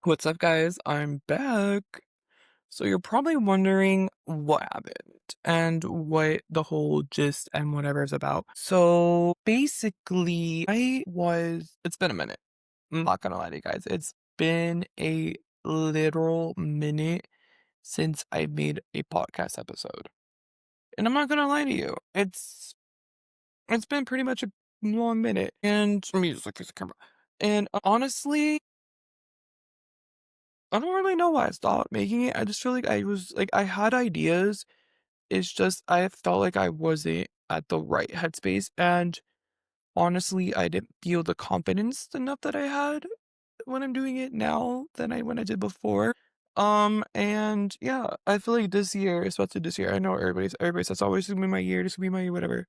What's up, guys? I'm back. So you're probably wondering what happened and what the whole gist and whatever is about. So basically, it's been a minute. I'm not gonna lie to you guys. It's been a literal minute since I made a podcast episode. And I'm not gonna lie to you. It's been pretty much a long minute. And let me just look at the camera. And honestly, I don't really know why I stopped making it. I just feel like I had ideas. It's just I felt like I wasn't at the right headspace. And honestly, I didn't feel the confidence enough that I had when I'm doing it now than when I did before. And yeah, I feel like this year, especially this year, I know everybody says always gonna be my year, this will be my year, whatever.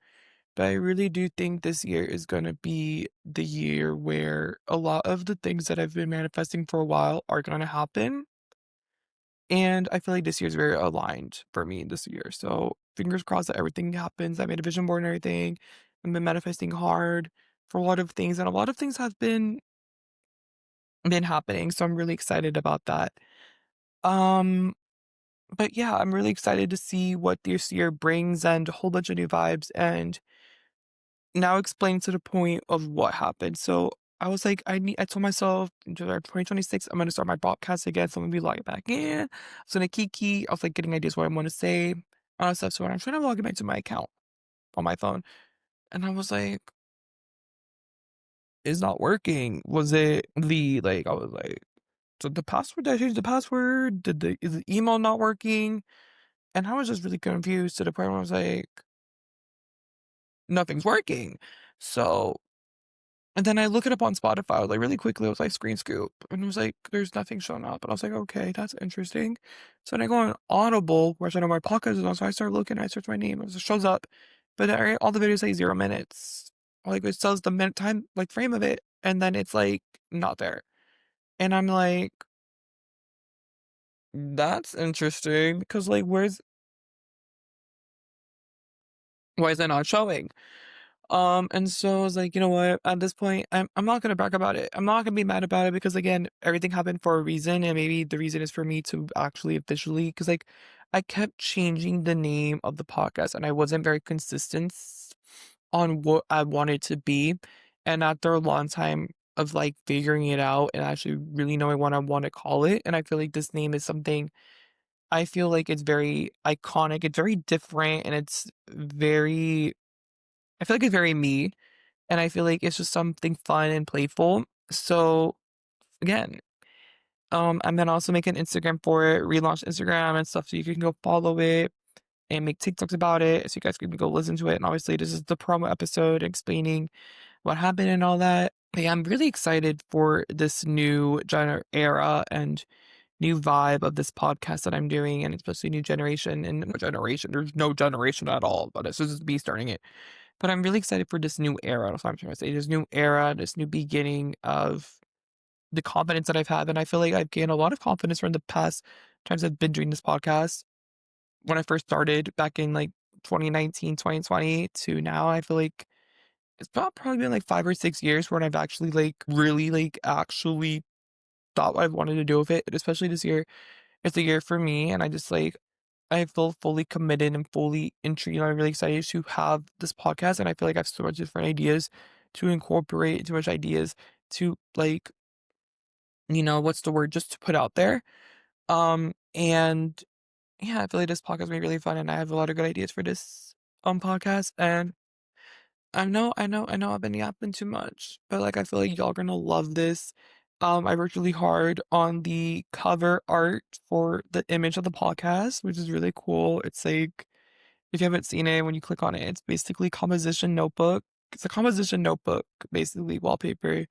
But I really do think this year is gonna be the year where a lot of the things that I've been manifesting for a while are gonna happen. And I feel like this year's very aligned for me this year. So fingers crossed that everything happens. I made a vision board and everything. I've been manifesting hard for a lot of things, and a lot of things have been happening. So I'm really excited about that. Um, but yeah, I'm really excited to see what this year brings and a whole bunch of new vibes and now explain to the point of what happened. So I was like, I told myself in July 2026, I'm going to start my podcast again. So I'm going to be logging back in. I was going to kiki. I was like getting ideas what I want to say, all that stuff. So when I'm trying to log back to my account on my phone, and I was like, it's not working. Was it I was like, did the password, did I change the password? Is the email not working? And I was just really confused to the point where I was like, nothing's working. So And then I look it up on Spotify, like, really quickly, it was like screen scoop, and it was like, there's nothing showing up, and I was like, "Okay, that's interesting." So then I go on Audible, where I know my podcast is on, so I start looking, I search my name, it shows up, but all the videos say 0 minutes. Like, it says the minute time, like, frame of it, and then it's, like, not there. And I'm like, "That's interesting, because, like, why is it not showing?" And so I was like, you know what? At this point, I'm not gonna brag about it. I'm not gonna be mad about it because again, everything happened for a reason, and maybe the reason is for me to actually officially, because like I kept changing the name of the podcast, and I wasn't very consistent on what I wanted to be. And after a long time of like figuring it out and actually really knowing what I want to call it, and I feel like this name is something I feel like it's very iconic. It's very different, and it's very. I feel like it's very me, and I feel like it's just something fun and playful. So again, I'm gonna also make an Instagram for it, relaunch Instagram and stuff so you can go follow it and make TikToks about it so you guys can go listen to it. And obviously this is the promo episode explaining what happened and all that. But yeah, I'm really excited for this new era and new vibe of this podcast that I'm doing, and especially new generation and generation. There's no generation at all, but it's just me starting it. But I'm really excited for this new era. That's what I'm trying to say. This new era, this new beginning of the confidence that I've had. And I feel like I've gained a lot of confidence from the past times I've been doing this podcast. When I first started back in like 2019, 2020 to now, I feel like it's probably been like 5 or 6 years where I've actually like really like actually thought what I wanted to do with it. And especially this year, it's a year for me. And I just like I feel fully committed and fully intrigued. I'm really excited to have this podcast, and I feel like I have so much different ideas to incorporate, too much ideas to like, what's the word, just to put out there. And yeah, I feel like this podcast will be really fun, and I have a lot of good ideas for this podcast. And I know I've been yapping too much, but like I feel like y'all gonna love this. I worked really hard on the cover art for the image of the podcast, which is really cool. It's like if you haven't seen it, when you click on it, it's basically composition notebook. It's a composition notebook, basically wallpaper,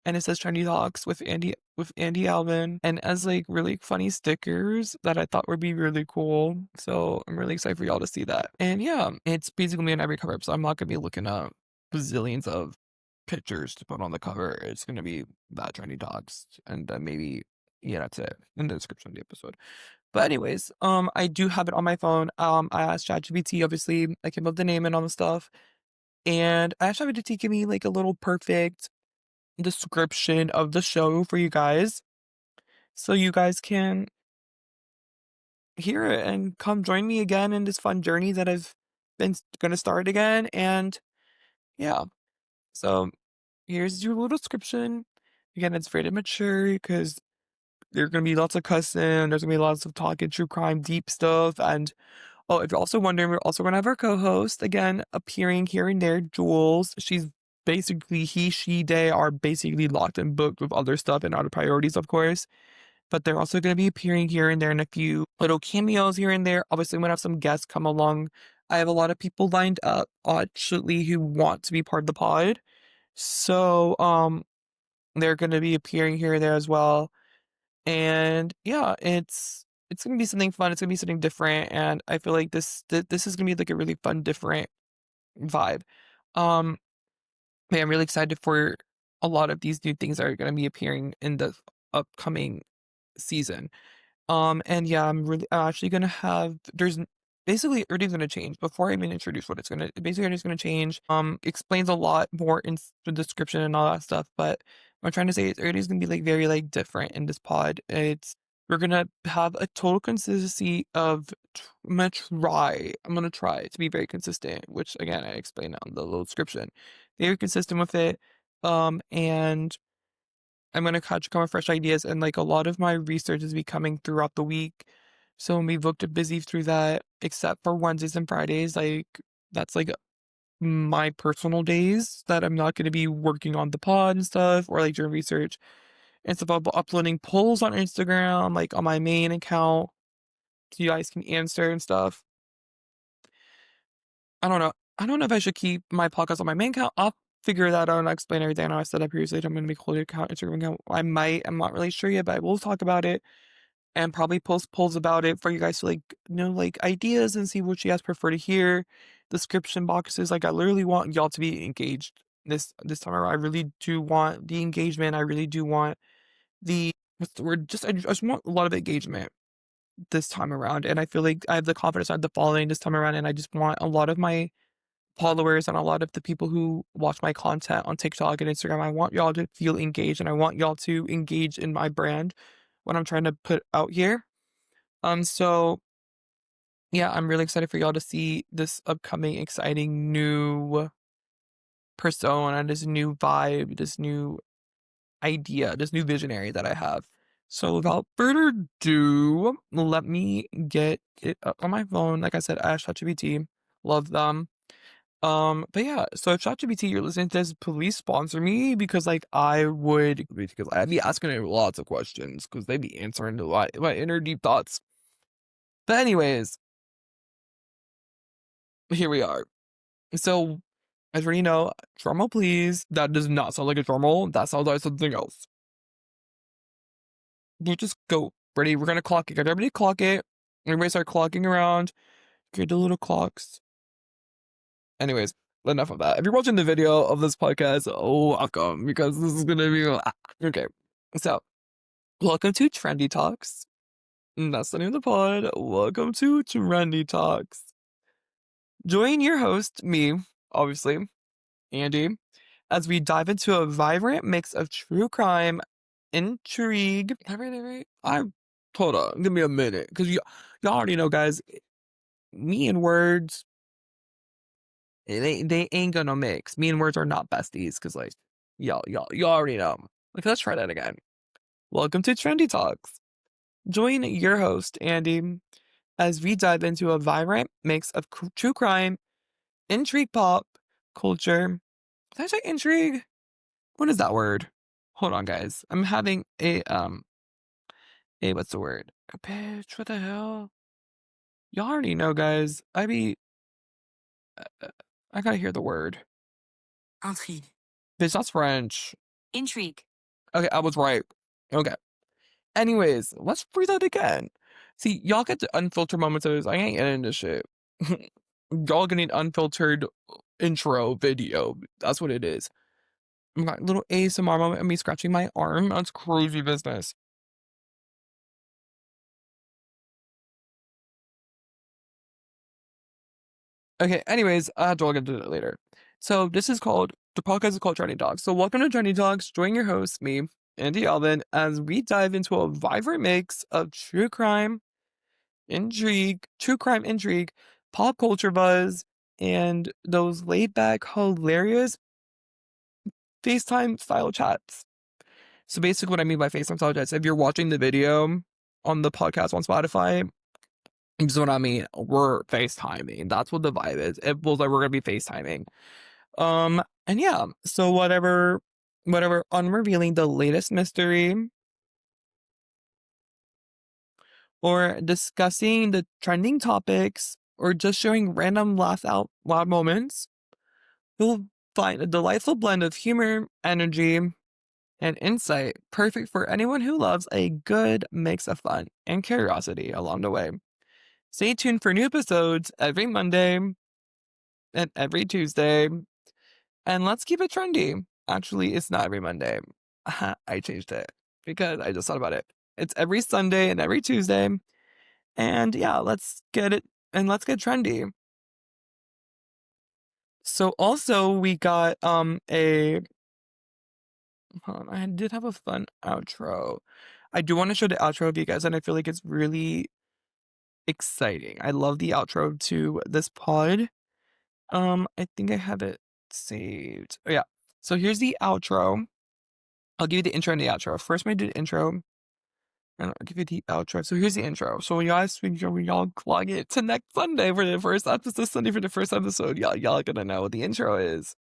and it says Trendy Talks with Andy Alban, and as like really funny stickers that I thought would be really cool. So I'm really excited for y'all to see that. And yeah, it's basically in every cover, so I'm not gonna be looking up bazillions of pictures to put on the cover. It's gonna be that Trendy Talks, and then maybe yeah, that's it in the description of the episode. But anyways, I do have it on my phone. I asked ChatGPT, obviously, I came up with the name and all the stuff. And I asked ChatGPT give me like a little perfect description of the show for you guys. so you guys can hear it and come join me again in this fun journey that I've been gonna start again. And yeah, so here's your little description. Again, it's rated mature because there's gonna be lots of cussing, there's gonna be lots of talking true crime, deep stuff, and oh, if you're also wondering, we're also gonna have our co-host again appearing here and there, Jules. She's basically he, she, they are basically locked and booked with other stuff and other priorities, of course. But they're also gonna be appearing here and there in a few little cameos here and there. Obviously, I'm gonna have some guests come along. I have a lot of people lined up actually who want to be part of the pod. So they're gonna be appearing here and there as well. And yeah, it's gonna be something fun. It's gonna be something different, and I feel like this is gonna be like a really fun, different vibe. Um, yeah, I'm really excited for a lot of these new things that are gonna be appearing in the upcoming season. And yeah, I'm actually gonna have basically everything's gonna change before I even introduce what it's gonna basically everything's gonna change. Explains a lot more in the description and all that stuff, but what I'm trying to say is everything's gonna be like very like different in this pod. We're gonna have a total consistency of I'm gonna try to be very consistent, which again I explained on the little description. Very consistent with it. And I'm gonna try to come with fresh ideas, and like a lot of my research is becoming throughout the week. So we booked it busy through that, except for Wednesdays and Fridays. Like that's like my personal days that I'm not gonna be working on the pod and stuff, or like doing research and stuff. I'll be uploading polls on Instagram, like on my main account, so you guys can answer and stuff. I don't know. I don't know if I should keep my podcast on my main account. I'll figure that out and I'll explain everything. I know I said that previously. I'm going to make a whole account, Instagram account. I might. I'm not really sure yet, but we'll talk about it and probably post polls about it for you guys to like like ideas and see what you guys prefer to hear. Description boxes. Like I literally want y'all to be engaged this time around. I really do want the engagement. I really do want the what's the word? I just want a lot of engagement this time around. And I feel like I have the confidence, I have the following this time around, and I just want a lot of my followers and a lot of the people who watch my content on TikTok and Instagram. I want y'all to feel engaged and I want y'all to engage in my brand what I'm trying to put out here. So yeah, I'm really excited for y'all to see this upcoming exciting new persona, this new vibe, this new idea, this new visionary that I have. So without further ado, let me get it up on my phone. Like I said, Ash ChatGPT, love them. But yeah, so if ChatGPT you're listening to this, please sponsor me because like I would because I'd be asking it lots of questions because they'd be answering a lot my inner deep thoughts. But anyways, here we are. So as you already know, drum please. That does not sound like a drum roll. That sounds like something else. You just go. Ready? We're gonna clock it. Get everybody clock it. Everybody start clocking around. Get the little clocks. Anyways, enough of that. If you're watching the video of this podcast, welcome because this is gonna be okay. So, welcome to Trendy Talks. That's the name of the pod. Welcome to Trendy Talks. Join your host, me, obviously, Andy, as we dive into a vibrant mix of true crime, intrigue. Did I read it right? I hold on, give me a minute, because y'all already know, guys. Me and words, they ain't gonna mix. Me and words are not besties, because like y'all already know. Like let's try that again. Welcome to Trendy Talks. Join your host Andy as we dive into a vibrant mix of true crime, intrigue, pop culture. Did I say intrigue? What is that word? Hold on, guys. I'm having a what's the word? A bitch. What the hell? Y'all already know, guys. I gotta hear the word. Intrigue. Bitch, that's French. Intrigue. Okay, I was right. Okay. Anyways, let's breathe out again. See, y'all get the unfiltered moments of this. I ain't into shit. Y'all getting unfiltered intro video. That's what it is. I got a little ASMR moment of me scratching my arm. That's crazy business. Okay, anyways, I'll get into it later. So this is called the podcast is called Trendy Talks. So welcome to Trendy Talks. Join your host, me. Andy Alban as we dive into a vibrant mix of true crime intrigue, pop culture buzz, and those laid back, hilarious FaceTime style chats. So basically, what I mean by FaceTime style chats, if you're watching the video on the podcast on Spotify, this is what I mean. We're FaceTiming. That's what the vibe is. It feels like we're gonna be FaceTiming. And yeah, so whatever unrevealing the latest mystery or discussing the trending topics or just showing random laugh out loud moments, you'll find a delightful blend of humor, energy, and insight, perfect for anyone who loves a good mix of fun and curiosity along the way. Stay tuned for new episodes every Monday and every Tuesday. And let's keep it trendy. Actually, it's not every Monday. I changed it because I just thought about it. It's every Sunday and every Tuesday. And yeah, let's get it and let's get trendy. So also we got a hold on, I did have a fun outro. I do want to show the outro of you guys, and I feel like it's really exciting. I love the outro to this pod. I think I have it saved. Oh yeah. So here's the outro. I'll give you the intro and the outro. First, I'm gonna do the intro, and I'll give you the outro. So here's the intro. So when y'all clog it to next Sunday for the first episode, this Sunday for the first episode, y'all gonna know what the intro is.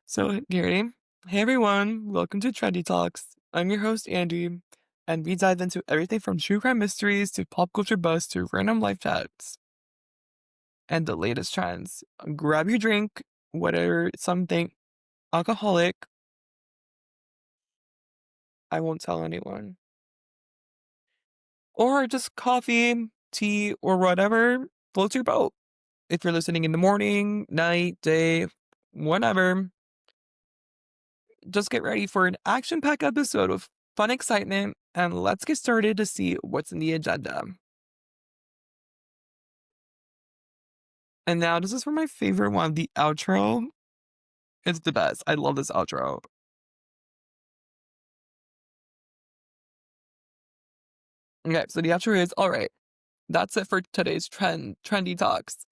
So Gary, hey everyone, welcome to Trendy Talks. I'm your host Andy, and we dive into everything from true crime mysteries to pop culture buzz to random life chats and the latest trends. Grab your drink, whether it's something alcoholic. I won't tell anyone. Or just coffee, tea, or whatever floats your boat. If you're listening in the morning, night, day, whatever, just get ready for an action packed episode of fun excitement, and let's get started to see what's in the agenda. And now, this is for my favorite one, the outro. It's the best. I love this outro. Okay, so the outro is all right. That's it for today's trendy talks.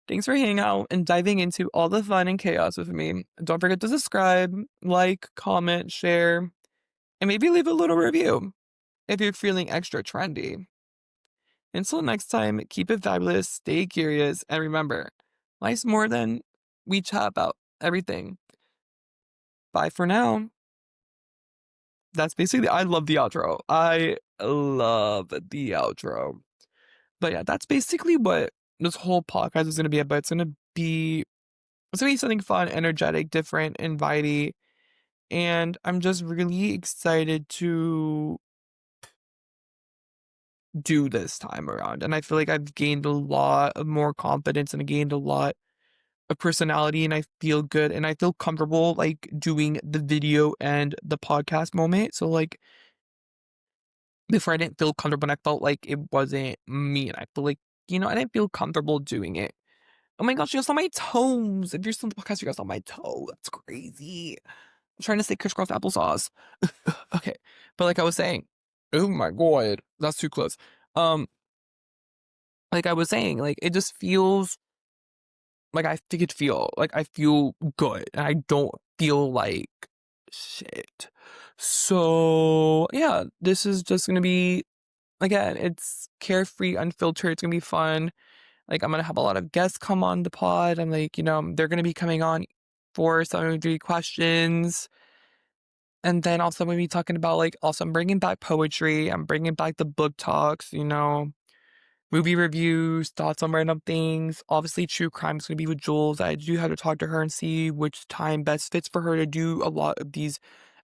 Thanks for hanging out and diving into all the fun and chaos with me. Don't forget to subscribe, like, comment, share, and maybe leave a little review if you're feeling extra trendy. Until next time, keep it fabulous, stay curious, and remember, life's more than we chat about everything. Bye for now. That's basically, I love the outro. I love the outro. But yeah, that's basically what this whole podcast is going to be about. It's gonna be something fun, energetic, different, inviting, and I'm just really excited to do this time around. And I feel like I've gained a lot of more confidence and I gained a lot of personality and I feel good and I feel comfortable like doing the video and the podcast moment. So like before I didn't feel comfortable and I felt like it wasn't me and I feel like, I didn't feel comfortable doing it. Oh my gosh, you guys saw my toes. If you're still in the podcast, you guys saw my toe. That's crazy. I'm trying to say crisscross applesauce. Okay. But like I was saying, oh my god, that's too close. Like I was saying, like it just feels like I feel good and I don't feel like shit. So yeah, this is just gonna be again, it's carefree, unfiltered, it's gonna be fun. Like I'm gonna have a lot of guests come on the pod. I'm like, they're gonna be coming on for some of the questions. And then also I'm gonna be talking about like also I'm bringing back poetry. I'm bringing back the book talks, movie reviews, thoughts on random things. Obviously, true crime is gonna be with Jules. I do have to talk to her and see which time best fits for her to do a lot of these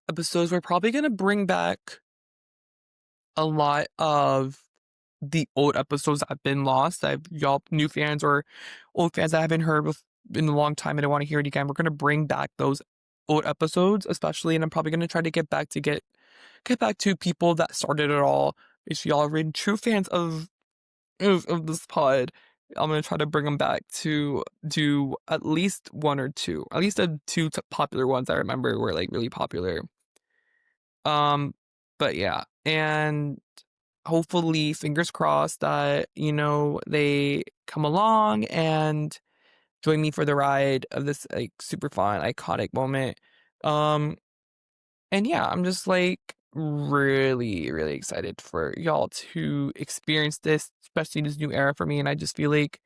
episodes. We're probably gonna bring back a lot of the old episodes that have been lost. That y'all new fans or old fans that haven't heard in a long time and I want to hear it again. We're gonna bring back those old episodes, especially, and I'm probably gonna try to get back to people that started it all. If y'all are really true fans of this pod, I'm gonna try to bring them back to do at least one or two, at least the two popular ones I remember were like really popular. Um, but yeah, and hopefully, fingers crossed that, they come along and join me for the ride of this, like, super fun, iconic moment. Um, and yeah, I'm just, like, really, really excited for y'all to experience this, especially this new era for me, and I just feel like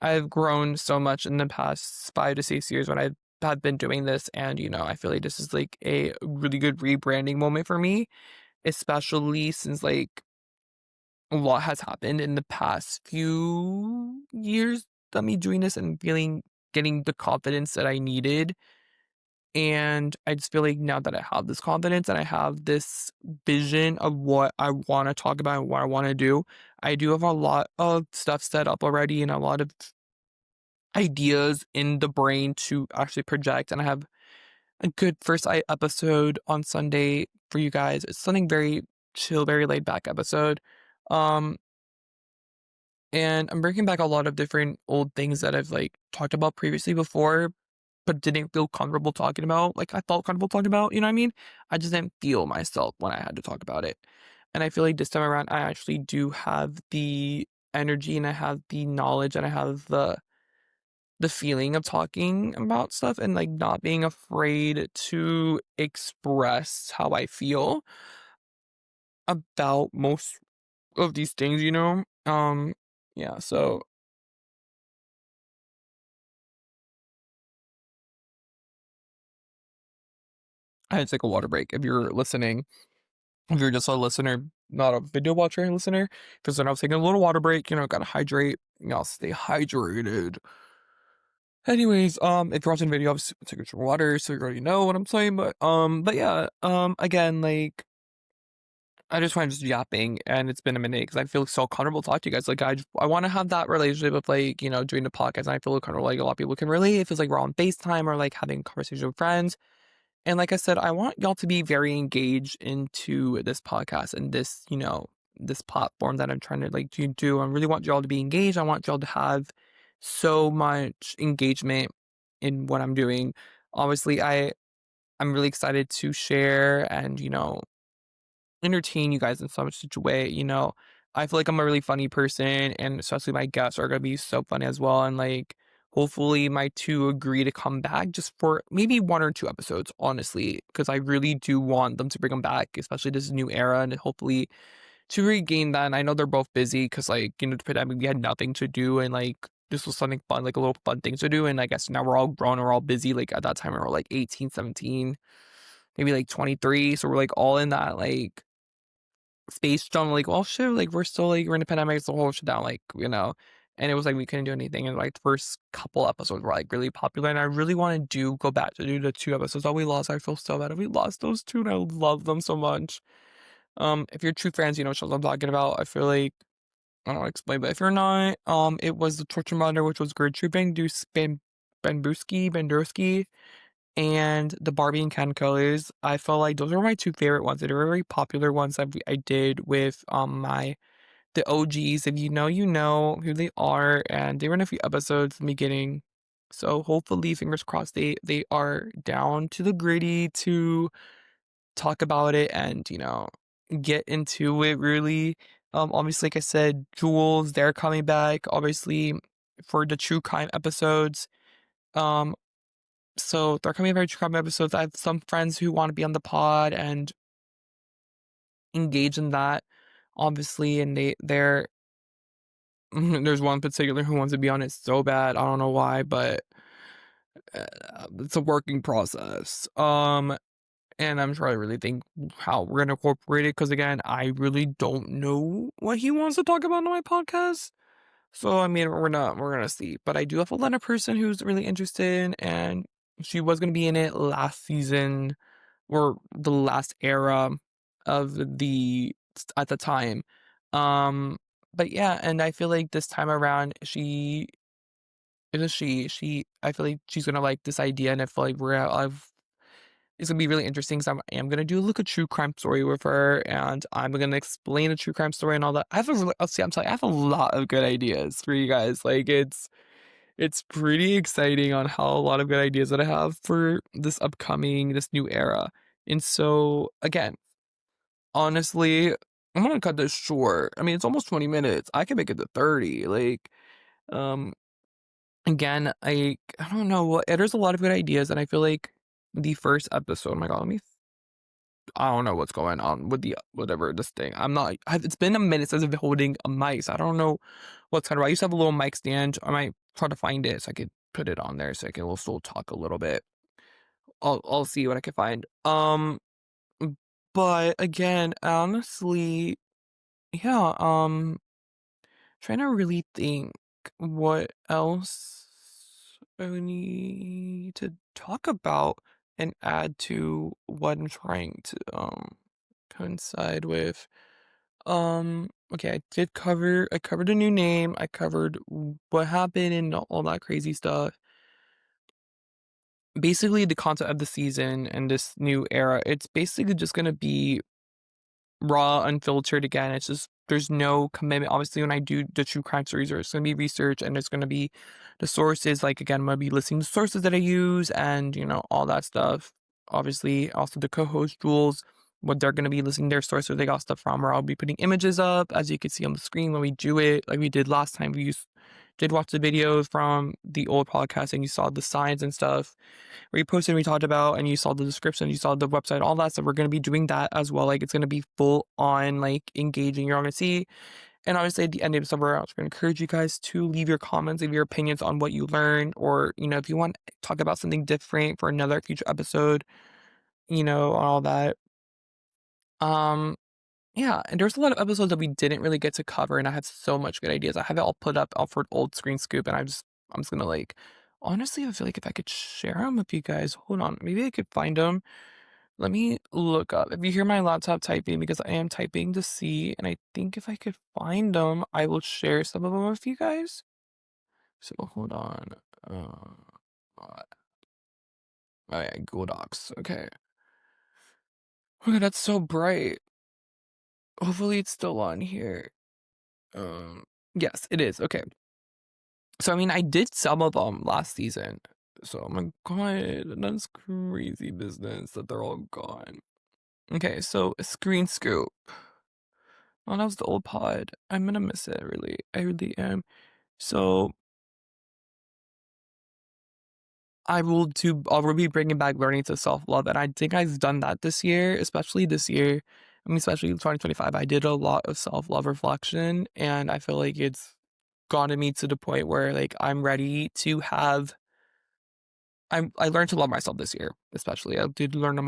I've grown so much in the past 5 to 6 years when I've have been doing this, and, I feel like this is, like, a really good rebranding moment for me, especially since, like, a lot has happened in the past few years of me doing this and getting the confidence that I needed. And I just feel like now that I have this confidence and I have this vision of what I want to talk about and what I want to do, I do have a lot of stuff set up already and a lot of ideas in the brain to actually project. And I have a good episode on Sunday for you guys. It's something very chill, very laid back episode. Um, And I'm bringing back a lot of different old things that I've, like, talked about previously before, but didn't feel comfortable talking about. Like, I felt comfortable talking about, you know what I mean? I just didn't feel myself when I had to talk about it. And I feel like this time around, I actually do have the energy and I have the knowledge and I have the feeling of talking about stuff and, like, not being afraid to express how I feel about most of these things, you know? Yeah, so I had to take a water break. If you're listening, if you're just a listener, not a video watcher listener, because then I was taking a little water break, gotta hydrate, stay hydrated. Anyways, if you're watching video, obviously take your water, so you already know what I'm saying. But yeah, again, like I just find just yapping, and it's been a minute because I feel so comfortable talking to you guys. Like I want to have that relationship of like doing the podcast, and I feel kind of like a lot of people can relate. It feels like we're on FaceTime or like having conversation with friends. And like I said, I want y'all to be very engaged into this podcast and this, this platform that I'm trying to like to do. I really want y'all to be engaged. I want y'all to have so much engagement in what I'm doing. Obviously, I'm really excited to share and, entertain you guys in such a way, I feel like I'm a really funny person and especially my guests are gonna be so funny as well. And like hopefully my two agree to come back just for maybe 1 or 2 episodes, honestly, because I really do want them to bring them back, especially this new era and hopefully to regain that. And I know they're both busy because like, the pandemic we had nothing to do and like this was something fun, like a little fun thing to do. And I guess now we're all grown, we're all busy. Like at that time we were like 18, 17, maybe like 23. So we're like all in that like space jump, like, "Oh, shit, like, we're still, like, we're in the pandemic, it's the whole shit down," like, and it was like we couldn't do anything, and, like, the first couple episodes were, like, really popular, and I really wanna go back to do the 2 episodes that we lost. I feel so bad if we lost those 2, and I love them so much. If you're true fans, you know what shows I'm talking about. I feel like I don't wanna explain, but if you're not, it was The Torture Mother, which was Gertrude Bandurski, and the Barbie and Ken colors. I felt like those were my 2 favorite ones. They were very popular ones that I did with, the OGs. If you know, you know who they are, and they were in a few episodes in the beginning. So hopefully, fingers crossed, they are down to the gritty to talk about it and, get into it really. Obviously, like I said, Jules, they're coming back, obviously, for the true crime episodes. Um, so they're coming back for true crime episodes. I have some friends who want to be on the pod and engage in that, obviously, and they're there's one particular who wants to be on it so bad. I don't know why, but it's a working process. And I'm trying to really think how we're gonna incorporate it because again, I really don't know what he wants to talk about on my podcast. So I mean, we're gonna see. But I do have a Atlanta person who's really interested, and she was gonna be in it last season or the last era of the at the time. Um, but yeah, and I feel like this time around, she I feel like she's gonna like this idea, and I feel like it's gonna be really interesting. So I am gonna do like a true crime story with her, and I'm gonna explain a true crime story and all that. I have a really, I'll see, I'm telling you, I have a lot of good ideas for you guys. Like it's pretty exciting on how a lot of good ideas that I have for this new era. And so again. Honestly, I'm gonna cut this short. I mean, it's almost 20 minutes. I can make it to 30. Um, again, I don't know what there's a lot of good ideas, and I feel like the first episode. Oh my god, I don't know what's going on with the whatever this thing. It's been a minute since I've been holding a mic. So I don't know what's kind of. I used to have a little mic stand. I might try to find it so I could put it on there so I can also talk a little bit. I'll see what I can find. But again, honestly, yeah. Trying to really think what else I would need to talk about and add to what I'm trying to coincide with. Okay, I covered a new name, I covered what happened and all that crazy stuff. Basically the concept of the season and this new era, it's basically just gonna be raw, unfiltered again. It's just there's no commitment. Obviously, when I do the true crime series, there's gonna be research and there's gonna be the sources. Like again, I'm gonna be listing the sources that I use and all that stuff. Obviously, also the co-host Jules, what they're gonna be listing their sources they got stuff from, or I'll be putting images up as you can see on the screen when we do it, like we did last time. Did watch the videos from the old podcast and you saw the signs and stuff reposted we talked about and you saw the description, you saw the website, all that stuff. We're gonna be doing that as well. Like it's gonna be full on like engaging. You're gonna see. And obviously at the end of somewhere else, we're gonna encourage you guys to leave your comments, leave your opinions on what you learned, or if you want to talk about something different for another future episode, all that. Um yeah, and there's a lot of episodes that we didn't really get to cover, and I have so much good ideas. I have it all put up for old screen scoop, and I'm just gonna like honestly, I feel like if I could share them with you guys, hold on, maybe I could find them. Let me look up. If you hear my laptop typing, because I am typing to see, and I think if I could find them, I will share some of them with you guys. So hold on. Uh, oh yeah, Google Docs. Okay. Okay, that's so bright. Hopefully it's still on here. Um, yes, it is. Okay. So I mean, I did some of them last season. So oh my god, that's crazy business that they're all gone. Okay, so a screen scoop. Oh, that was the old pod. I'm gonna miss it, really. I really am. So I'll be bringing back learning to self-love, and I think I've done that this year, especially this year. I mean, especially 2025. I did a lot of self-love reflection, and I feel like it's gotten me to the point where like I'm ready to have. I learned to love myself this year, especially. I did learn a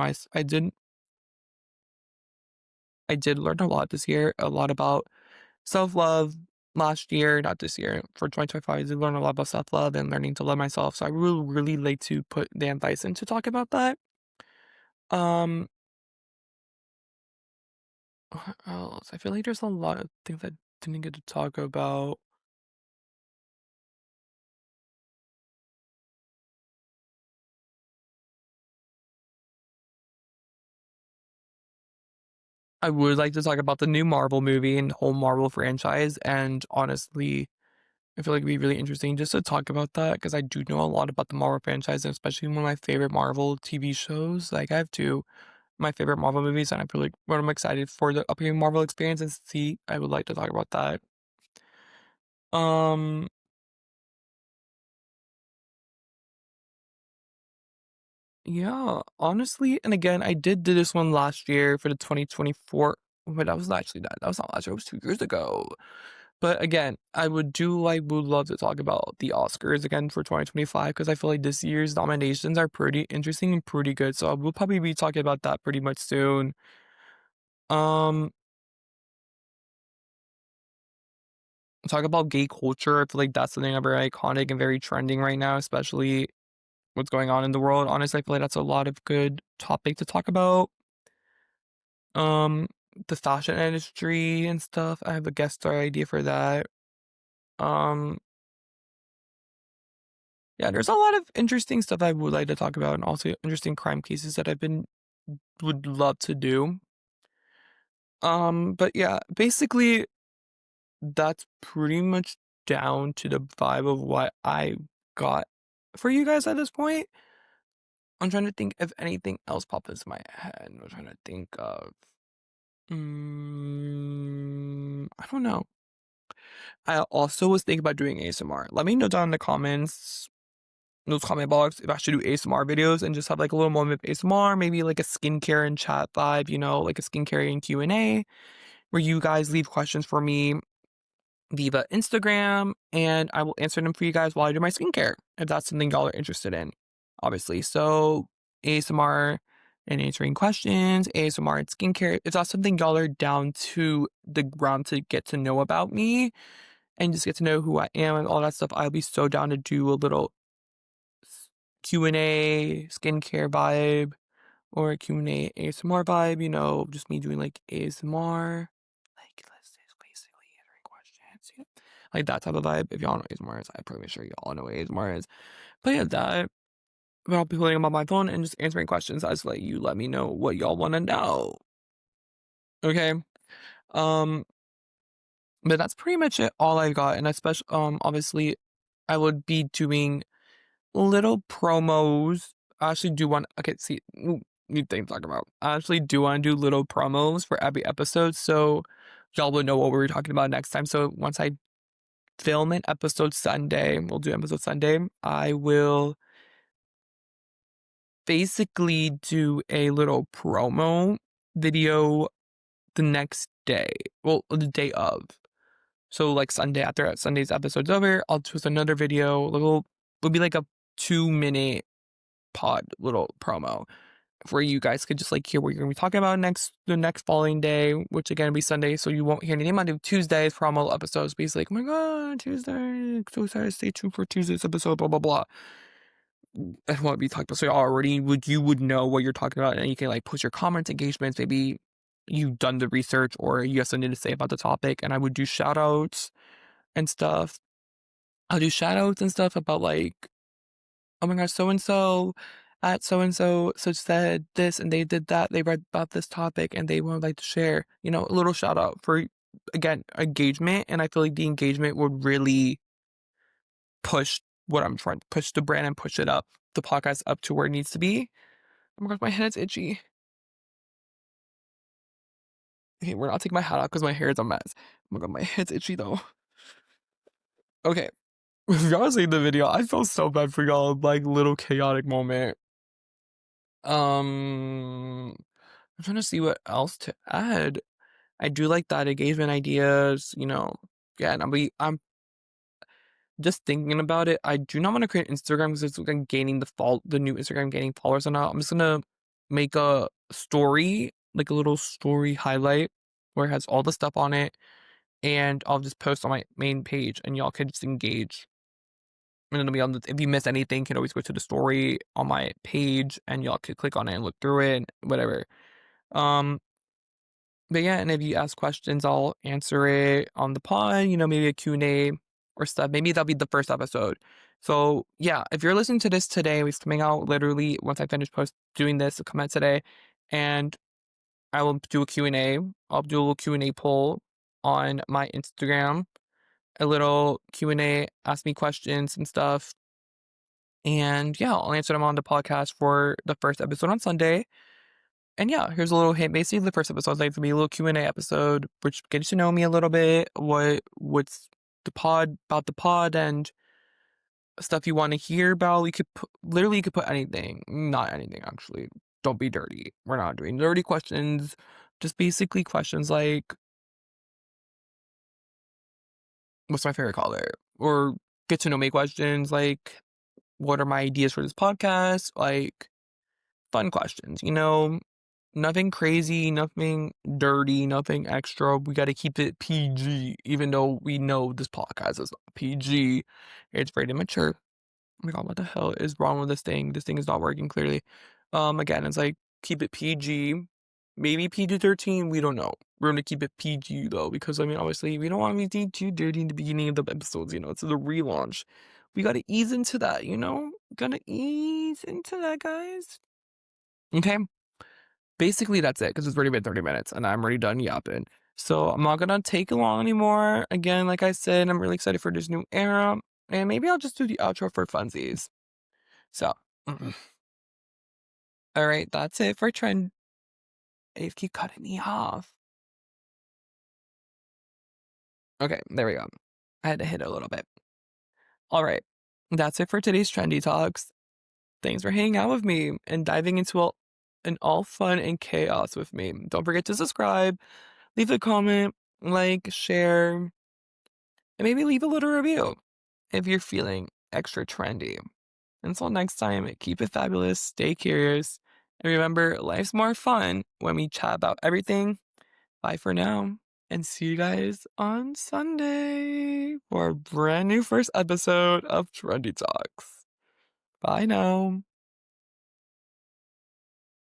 lot this year, a lot about self-love last year, not this year. For 2025, I did learn a lot about self-love and learning to love myself. So I really, really like to put the advice in to talk about that. Um, what else? I feel like there's a lot of things I didn't get to talk about. I would like to talk about the new Marvel movie and the whole Marvel franchise. And honestly, I feel like it'd be really interesting just to talk about that because I do know a lot about the Marvel franchise, and especially one of my favorite Marvel TV shows. Like I have two my favorite Marvel movies, and I feel like what I'm excited for the upcoming Marvel experience and see. I would like to talk about that. Um, yeah, honestly, and again, I did do this one last year for the 2024. But that was not actually that. That was not last year. It was 2 years ago. But again, I would love to talk about the Oscars again for 2025 because I feel like this year's nominations are pretty interesting and pretty good. So we'll probably be talking about that pretty much soon. Um, talk about gay culture. I feel like that's something very iconic and very trending right now, especially what's going on in the world. Honestly, I feel like that's a lot of good topic to talk about. Um, the fashion industry and stuff. I have a guest star idea for that. Um, yeah, there's a lot of interesting stuff I would like to talk about and also interesting crime cases that I've been would love to do. But yeah, basically that's pretty much down to the vibe of what I got for you guys at this point. I'm trying to think if anything else pops into my head. I'm trying to think of. I don't know. I also was thinking about doing ASMR. Let me know down in the comments, those comment box, if I should do ASMR videos and just have like a little moment of ASMR, maybe like a skincare and chat vibe, like a skincare and Q&A, where you guys leave questions for me via Instagram, and I will answer them for you guys while I do my skincare, if that's something y'all are interested in, obviously. So ASMR and answering questions, ASMR and skincare, if that's something y'all are down to the ground to get to know about me and just get to know who I am and all that stuff, I'll be so down to do a little Q&A, skincare vibe, or a Q&A ASMR vibe, just me doing like ASMR. Like, let's just basically answering questions. Like that type of vibe. If y'all know what ASMR is, I'm pretty sure y'all know what ASMR is. But yeah, that. But I'll be putting them on my phone and just answering questions as like you let me know what y'all want to know. Okay. Um, but that's pretty much it. All I got, and especially obviously, I would be doing little promos. I actually do want. Okay, see, new thing to talk about. I actually do want to do little promos for every episode, so y'all would know what we were talking about next time. So once I film an episode Sunday, we'll do episode Sunday. I will basically do a little promo video the next day. Well, the day of. So like Sunday after Sunday's episode's over, I'll post another video. It'll be like a 2 minute pod little promo where you guys could just like hear what you're gonna be talking about the next following day, which again will be Sunday, so you won't hear anything Monday. Tuesday's promo episodes, basically like, oh my god, Tuesday, so excited, stay tuned for Tuesday's episode, blah blah blah. And what we talked about. So you would know what you're talking about, and you can like post your comments, engagements, maybe you've done the research or you have something to say about the topic, and I would do shout outs and stuff. I'll do shout outs and stuff about like, oh my gosh, so and so at so and so said this and they did that. They read about this topic and they would like to share, a little shout out for, again, engagement. And I feel like the engagement would really push what I'm trying to push the brand and push the podcast up to where it needs to be. Oh my gosh, my head's itchy. Okay, we're not taking my hat out because my hair is a mess. Oh my god, my head's itchy though. Okay. If y'all see the video, I feel so bad for y'all, like little chaotic moment. I'm trying to see what else to add. I do like that engagement ideas. Yeah, and I'm just thinking about it. I do not want to create Instagram because it's like gaining the new Instagram gaining followers or not. I'm just gonna make a story, like a little story highlight where it has all the stuff on it, and I'll just post on my main page, and y'all can just engage. And it'll be if you miss anything, you can always go to the story on my page, and y'all could click on it and look through it, whatever. Um, But yeah, and if you ask questions, I'll answer it on the pod, maybe a Q&A or stuff. Maybe that'll be the first episode. So yeah, if you're listening to this today, it's coming out literally once I finish doing this, it'll come out today. And I will do a Q&A. I'll do a little Q&A poll on my Instagram. A little Q&A, ask me questions and stuff. And yeah, I'll answer them on the podcast for the first episode on Sunday. And yeah, here's a little hint. Basically, the first episode is like to be a little Q&A episode, which gets to know me a little bit, what's about the pod and stuff you want to hear about. Literally you could put anything, not anything actually. Don't be dirty. We're not doing dirty questions. Just basically questions like, what's my favorite color? Or get to know me questions like, what are my ideas for this podcast? Like fun questions. Nothing crazy, nothing dirty, nothing extra. We got to keep it PG, even though we know this podcast is not PG. It's very mature. Oh my god, what the hell is wrong with this thing? This thing is not working clearly. Again, it's like keep it PG, maybe PG-13. We don't know. We're gonna keep it PG though, because I mean, obviously, we don't want to be too dirty in the beginning of the episodes. It's the relaunch. We gotta ease into that. Gonna ease into that, guys. Okay. Basically, that's it because it's already been 30 minutes and I'm already done yapping. So I'm not gonna take long anymore. Again, like I said, I'm really excited for this new era. And maybe I'll just do the outro for funsies. So, all right, that's it for trend. If you keep cutting me off. Okay, there we go. I had to hit it a little bit. All right. That's it for today's Trendy Talks. Thanks for hanging out with me and diving into an all fun and chaos with me. Don't forget to subscribe, leave a comment, like, share, and maybe leave a little review if you're feeling extra trendy. Until next time, keep it fabulous, stay curious, and remember, life's more fun when we chat about everything. Bye for now, and see you guys on Sunday for a brand new first episode of Trendy Talks. Bye now.